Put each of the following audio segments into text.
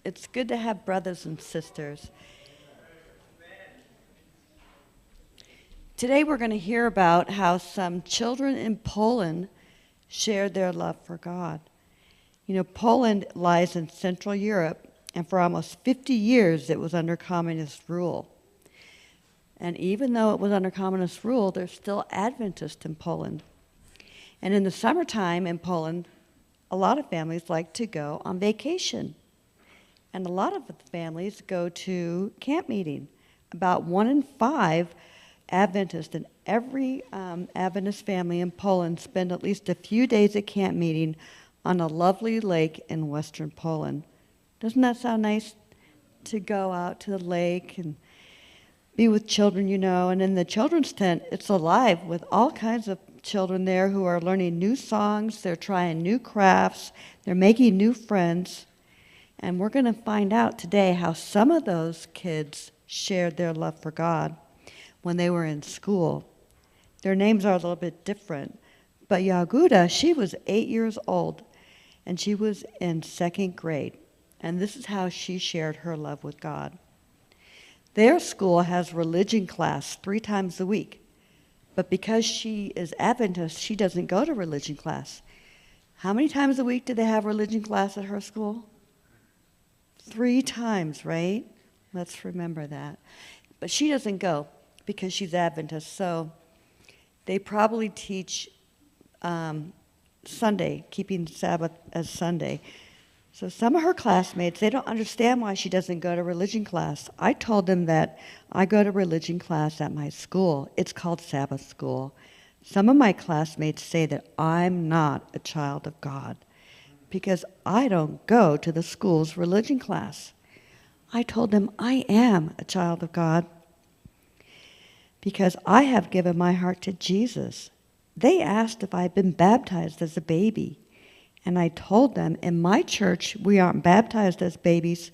It's good to have brothers and sisters. Today we're going to hear about how some children in Poland shared their love for God. You know, Poland lies in Central Europe, and for almost 50 years it was under communist rule. And even though it was under communist rule, there's still Adventists in Poland. And in the summertime in Poland, a lot of families like to go on vacation. And a lot of the families go to camp meeting. About 1 in 5 Adventists in every Adventist family in Poland spend at least a few days at camp meeting on a lovely lake in western Poland. Doesn't that sound nice to go out to the lake and be with children, you know? And in the children's tent, it's alive with all kinds of children there who are learning new songs, they're trying new crafts, they're making new friends. And we're going to find out today how some of those kids shared their love for God when they were in school. Their names are a little bit different. But Yaguda, she was 8 years old, and she was in 2nd grade. And this is how she shared her love with God. Their school has religion class 3 times a week. But because she is Adventist, she doesn't go to religion class. How many times a week do they have religion class at her school? 3 times, right? Let's remember that. But she doesn't go because she's Adventist. So they probably teach Sunday, keeping Sabbath as Sunday. So some of her classmates, they don't understand why she doesn't go to religion class. I told them that I go to religion class at my school. It's called Sabbath school. Some of my classmates say that I'm not a child of God because I don't go to the school's religion class. I told them I am a child of God because I have given my heart to Jesus. They asked if I'd been baptized as a baby. And I told them, in my church, we aren't baptized as babies.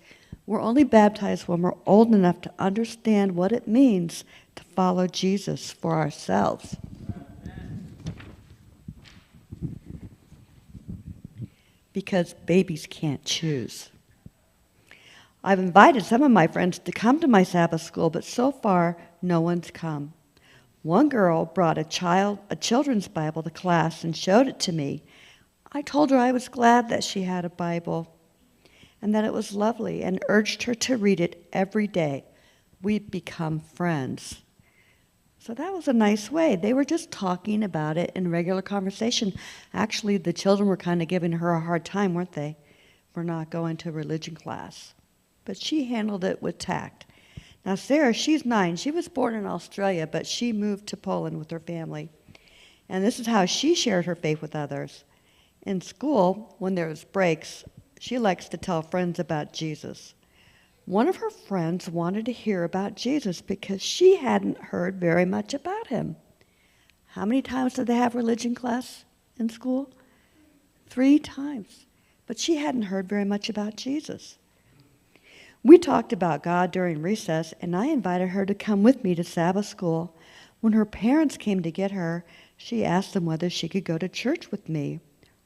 We're only baptized when we're old enough to understand what it means to follow Jesus for ourselves. Because babies can't choose. I've invited some of my friends to come to my Sabbath school, but so far, no one's come. One girl brought a children's Bible to class and showed it to me. I told her I was glad that she had a Bible and that it was lovely and urged her to read it every day. We'd become friends. So that was a nice way. They were just talking about it in regular conversation. Actually, the children were kind of giving her a hard time, weren't they, for not going to religion class. But she handled it with tact. Now, Sarah, she's 9. She was born in Australia, but she moved to Poland with her family. And this is how she shared her faith with others. In school, when there's breaks, she likes to tell friends about Jesus. One of her friends wanted to hear about Jesus because she hadn't heard very much about him. How many times did they have religion class in school? 3 times. But she hadn't heard very much about Jesus. We talked about God during recess, and I invited her to come with me to Sabbath school. When her parents came to get her, she asked them whether she could go to church with me.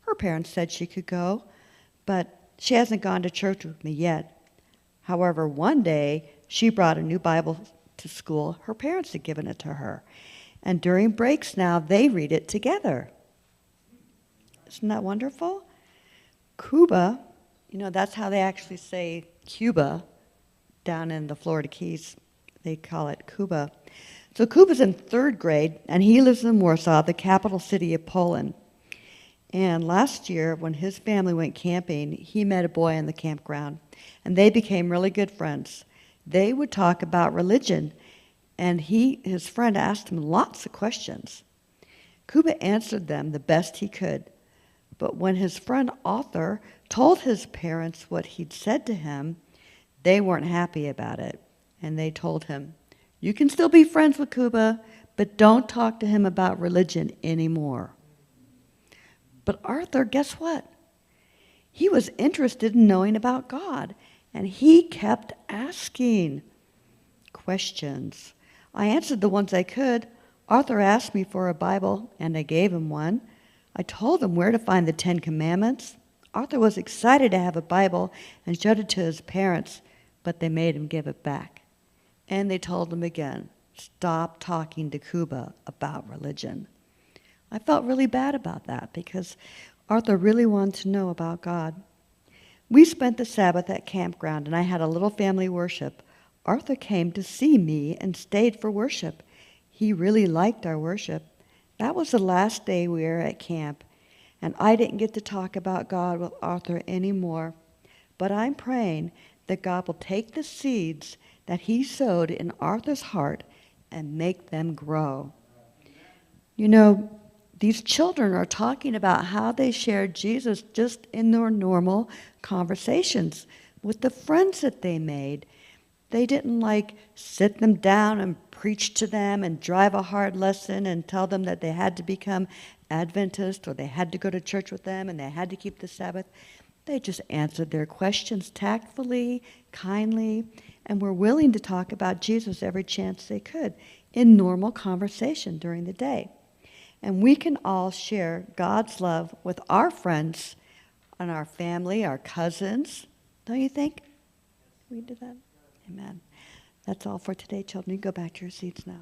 Her parents said she could go, but she hasn't gone to church with me yet. However, one day, she brought a new Bible to school. Her parents had given it to her. And during breaks now, they read it together. Isn't that wonderful? Cuba, you know, that's how they actually say Cuba down in the Florida Keys. They call it Cuba. So Cuba's in 3rd grade, and he lives in Warsaw, the capital city of Poland. And last year, when his family went camping, he met a boy in the campground, and they became really good friends. They would talk about religion, and his friend asked him lots of questions. Cuba answered them the best he could, but when his friend Arthur told his parents what he'd said to him, they weren't happy about it, and they told him, "You can still be friends with Cuba, but don't talk to him about religion anymore." But Arthur, guess what? He was interested in knowing about God, and he kept asking questions. I answered the ones I could. Arthur asked me for a Bible, and I gave him one. I told him where to find the 10 Commandments. Arthur was excited to have a Bible and showed it to his parents, but they made him give it back. And they told him again, stop talking to Cuba about religion. I felt really bad about that because Arthur really wanted to know about God. We spent the Sabbath at campground, and I had a little family worship. Arthur came to see me and stayed for worship. He really liked our worship. That was the last day we were at camp, and I didn't get to talk about God with Arthur anymore. But I'm praying that God will take the seeds that he sowed in Arthur's heart and make them grow. You know, these children are talking about how they shared Jesus just in their normal conversations with the friends that they made. They didn't sit them down and preach to them and drive a hard lesson and tell them that they had to become Adventist or they had to go to church with them and they had to keep the Sabbath. They just answered their questions tactfully, kindly, and were willing to talk about Jesus every chance they could in normal conversation during the day. And we can all share God's love with our friends and our family, our cousins. Don't you think? We do that? Amen. That's all for today, children. You can go back to your seats now.